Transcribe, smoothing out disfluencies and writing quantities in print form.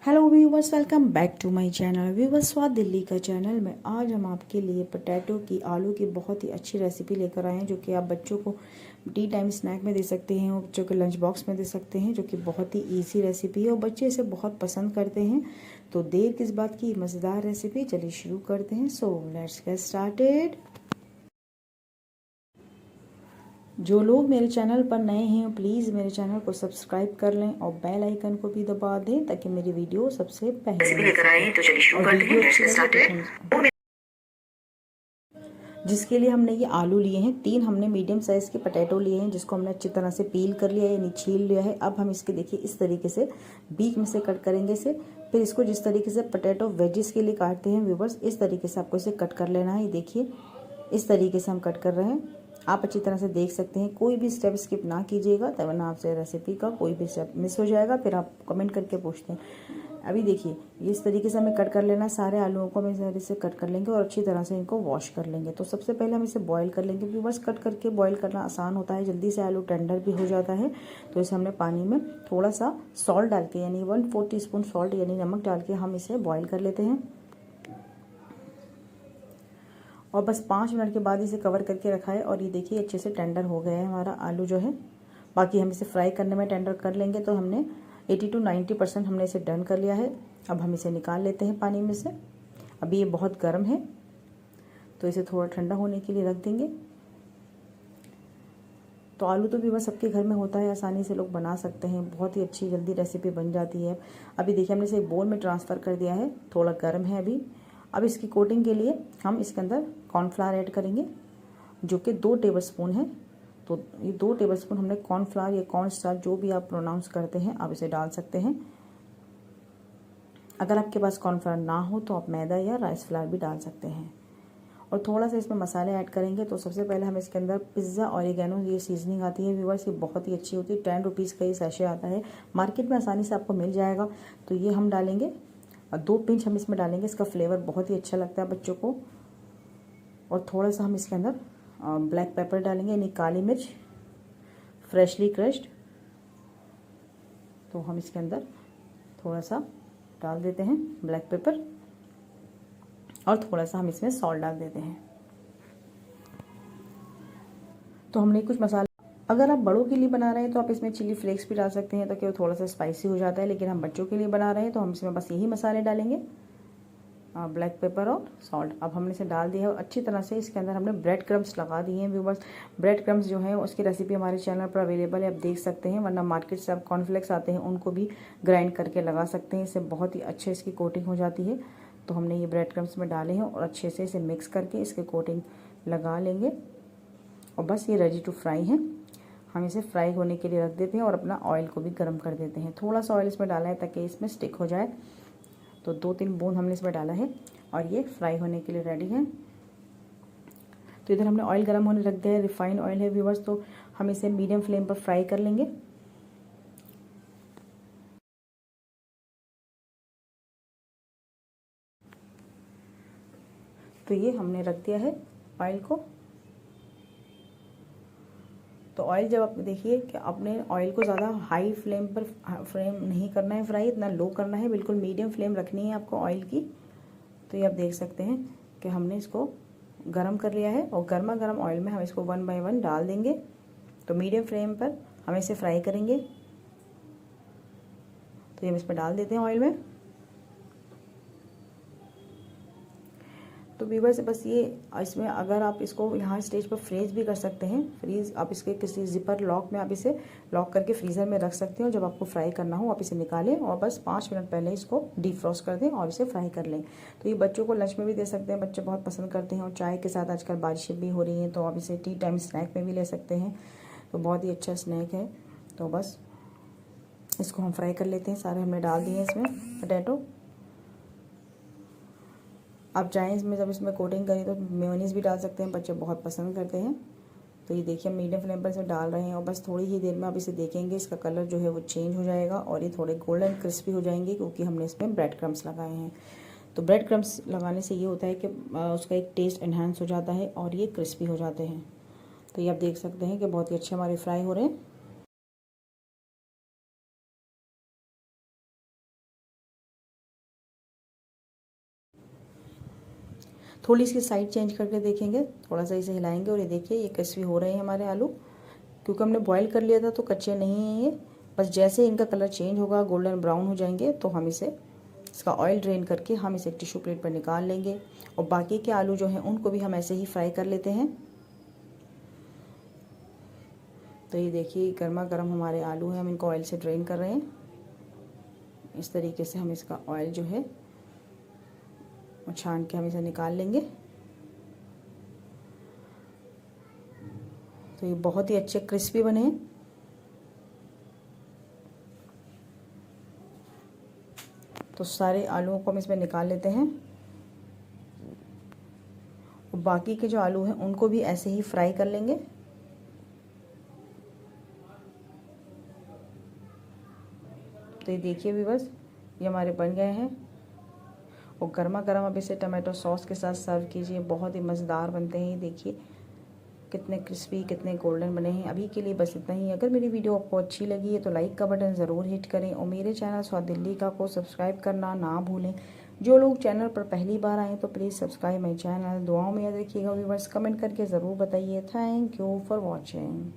Hello viewers, welcome back to my channel. Viewers, स्वाद दिल्ली का channel में आज हम आपके लिए पोटैटो की आलू की बहुत ही अच्छी रेसिपी लेकर आए हैं, जो कि आप बच्चों को टी टाइम स्नैक में दे सकते हैं और बच्चों के लंच बॉक्स में दे सकते हैं, जो कि बहुत ही इजी रेसिपी है और बच्चे इसे बहुत पसंद करते हैं। तो देर किस बात की, मज़ेदार रेसिपी चलिए शुरू करते हैं। So let's get started. जो लोग मेरे चैनल पर नए हैं प्लीज़ मेरे चैनल को सब्सक्राइब कर लें और बेल आइकन को भी दबा दें ताकि मेरी वीडियो सबसे पहले लेकर आए हैं। तो चलिए शुरू करते हैं। Let's get started. जिसके लिए हमने ये आलू लिए हैं, 3 हमने मीडियम साइज़ के पोटैटो लिए हैं, जिसको हमने अच्छी तरह से पील कर लिया है यानी छील लिया है। अब हम इसके देखिए इस तरीके से बीच में से कट करेंगे इसे। फिर इसको जिस तरीके से पोटैटो वेजिस के लिए काटते हैं व्यूवर्स, इस तरीके से आपको इसे कट कर लेना है। ये देखिए इस तरीके से हम कट कर रहे हैं, आप अच्छी तरह से देख सकते हैं। कोई भी स्टेप स्किप ना कीजिएगा, तब वरना आपसे रेसिपी का कोई भी स्टेप मिस हो जाएगा, फिर आप कमेंट करके पूछते हैं। अभी देखिए इस तरीके से हमें कट कर लेना, सारे आलूओं को हम इस तरीके से कट कर लेंगे और अच्छी तरह से इनको वॉश कर लेंगे। तो सबसे पहले हम इसे बॉईल कर लेंगे। व्यूअर्स, कट करके बॉईल करना आसान होता है, जल्दी से आलू टेंडर भी हो जाता है। तो इसे हमने पानी में थोड़ा सा सॉल्ट डाल के यानी 1/4 टीस्पून सॉल्ट यानी नमक डाल के हम इसे बॉईल कर लेते हैं और बस 5 मिनट के बाद इसे कवर करके रखा है। और ये देखिए अच्छे से टेंडर हो गया है हमारा आलू जो है। बाकी हम इसे फ्राई करने में टेंडर कर लेंगे। तो हमने 80 to 90% हमने इसे डन कर लिया है। अब हम इसे निकाल लेते हैं पानी में से। अभी ये बहुत गर्म है तो इसे थोड़ा ठंडा होने के लिए रख देंगे। तो आलू तो भी बस सबके घर में होता है, आसानी से लोग बना सकते हैं, बहुत ही अच्छी जल्दी रेसिपी बन जाती है। अभी देखिए हमने इसे एक बोल में ट्रांसफ़र कर दिया है, थोड़ा गर्म है अभी। अब इसकी कोटिंग के लिए हम इसके अंदर कॉर्नफ्लावर ऐड करेंगे, जो कि 2 टेबलस्पून है। तो ये 2 टेबलस्पून हमने कॉर्नफ्लावर या कॉर्न स्टार्च जो भी आप प्रोनाउंस करते हैं आप इसे डाल सकते हैं। अगर आपके पास कॉर्नफ्लावर ना हो तो आप मैदा या राइस फ्लावर भी डाल सकते हैं। और थोड़ा सा इसमें मसाले ऐड करेंगे। तो सबसे पहले हम इसके अंदर पिज़्ज़ा ऑरिगेनो ये सीजनिंग आती है व्यूअर्स, ये बहुत ही अच्छी होती है। 10 रुपीज़ का ये सैशे आता है, मार्केट में आसानी से आपको मिल जाएगा। तो ये हम डालेंगे और 2 पिंच हम इसमें डालेंगे, इसका फ्लेवर बहुत ही अच्छा लगता है बच्चों को। और थोड़ा सा हम इसके अंदर ब्लैक पेपर डालेंगे यानी काली मिर्च फ्रेशली क्रश्ड। तो हम इसके अंदर थोड़ा सा डाल देते हैं ब्लैक पेपर और थोड़ा सा हम इसमें सॉल्ट डाल देते हैं। तो हमने कुछ मसाला, अगर आप बड़ों के लिए बना रहे हैं तो आप इसमें चिली फ्लेक्स भी डाल सकते हैं ताकि वो थोड़ा सा स्पाइसी हो जाता है, लेकिन हम बच्चों के लिए बना रहे हैं तो हम इसमें बस यही मसाले डालेंगे, ब्लैक पेपर और सॉल्ट। अब हमने इसे डाल दिया है और अच्छी तरह से इसके अंदर हमने ब्रेड क्रम्स लगा दिए हैं व्यूवर्स। ब्रेड क्रम्स जो है उसकी रेसिपी हमारे चैनल पर अवेलेबल है, आप देख सकते हैं, वरना मार्केट से आप कॉर्नफ्लेक्स आते हैं उनको भी ग्राइंड करके लगा सकते हैं। इससे बहुत ही अच्छे इसकी कोटिंग हो जाती है। तो हमने ये ब्रेड क्रम्स में डाले हैं और अच्छे से इसे मिक्स करके इसके कोटिंग लगा लेंगे और बस ये रेडी टू फ्राई है। हम इसे फ्राई होने के लिए रख देते हैं और अपना ऑयल को भी गर्म कर देते हैं। थोड़ा सा ऑयल इसमें डाला है ताकि इसमें स्टिक हो जाए। तो 2-3 बूंद हमने इसमें डाला है और ये फ्राई होने के लिए रेडी है। तो इधर हमने ऑयल गर्म होने रख दिया है, रिफाइंड ऑयल है व्यूवर्स। तो हम इसे मीडियम फ्लेम पर फ्राई कर लेंगे। तो ये हमने रख दिया है ऑयल को। तो ऑयल जब आप देखिए कि आपने ऑयल को ज़्यादा हाई फ्लेम पर फ्लेम नहीं करना है फ्राई, इतना लो करना है, बिल्कुल मीडियम फ्लेम रखनी है आपको ऑयल की। तो ये आप देख सकते हैं कि हमने इसको गरम कर लिया है और गर्मा गर्म ऑयल में हम इसको 1 बाय 1 डाल देंगे। तो मीडियम फ्लेम पर हम इसे फ्राई करेंगे। तो ये हम इसमें डाल देते हैं ऑयल में। तो व्यूअर्स बस ये इसमें अगर आप इसको यहाँ स्टेज पर फ्रीज भी कर सकते हैं, फ्रीज आप इसके किसी जिपर लॉक में आप इसे लॉक करके फ्रीज़र में रख सकते हो। जब आपको फ्राई करना हो आप इसे निकालें और बस 5 मिनट पहले इसको डीप फ्रोस्ट कर दें और इसे फ्राई कर लें। तो ये बच्चों को लंच में भी दे सकते हैं, बच्चे बहुत पसंद करते हैं। और चाय के साथ आजकल बारिशें भी हो रही हैं तो आप इसे टी टाइम स्नैक में भी ले सकते हैं। तो बहुत ही अच्छा स्नैक है। तो बस इसको हम फ्राई कर लेते हैं। सारे हमने डाल दिए इसमें पोटैटो। आप चाहें इसमें जब इसमें कोटिंग करें तो मेयोनीज़ भी डाल सकते हैं, बच्चे बहुत पसंद करते हैं। तो ये देखिए मीडियम फ्लेम पर इसे डाल रहे हैं और बस थोड़ी ही देर में आप इसे देखेंगे इसका कलर जो है वो चेंज हो जाएगा और ये थोड़े गोल्डन क्रिस्पी हो जाएंगे क्योंकि हमने इसमें ब्रेड क्रम्स लगाए हैं। तो ब्रेड क्रम्स लगाने से ये होता है कि उसका एक टेस्ट इन्हांस हो जाता है और ये क्रिस्पी हो जाते हैं। तो ये आप देख सकते हैं कि बहुत ही अच्छे हमारे फ्राई हो रहे हैं। थोड़ी इसकी साइड चेंज करके देखेंगे, थोड़ा सा इसे हिलाएंगे और ये देखिए ये क्रिस्पी हो रहे हैं हमारे आलू, क्योंकि हमने बॉईल कर लिया था तो कच्चे नहीं हैं ये। बस जैसे इनका कलर चेंज होगा, गोल्डन ब्राउन हो जाएंगे, तो हम इसका ऑयल ड्रेन करके हम इसे टिश्यू प्लेट पर निकाल लेंगे। और बाकी के आलू जो हैं उनको भी हम ऐसे ही फ्राई कर लेते हैं। तो ये देखिए गर्मा गर्म हमारे आलू हैं, हम इनको ऑयल से ड्रेन कर रहे हैं। इस तरीके से हम इसका ऑयल जो है वो छान के हम इसे निकाल लेंगे। तो ये बहुत ही अच्छे क्रिस्पी बने हैं। तो सारे आलूओं को हम इसमें निकाल लेते हैं और बाकी के जो आलू हैं उनको भी ऐसे ही फ्राई कर लेंगे। तो ये देखिए व्यूअर्स, ये हमारे बन गए हैं और गर्मा गर्म अब इसे टमाटो सॉस के साथ सर्व कीजिए। बहुत ही मज़ेदार बनते हैं। ये देखिए कितने क्रिस्पी, कितने गोल्डन बने हैं। अभी के लिए बस इतना ही। अगर मेरी वीडियो आपको अच्छी लगी है तो लाइक का बटन ज़रूर हिट करें और मेरे चैनल स्वाद दिल्ली का को सब्सक्राइब करना ना भूलें। जो लोग चैनल पर पहली बार आएँ तो प्लीज़ सब्सक्राइब माई चैनल। दुआओं में याद रखिएगा व्यूअर्स, कमेंट करके ज़रूर बताइए। Thank you for watching.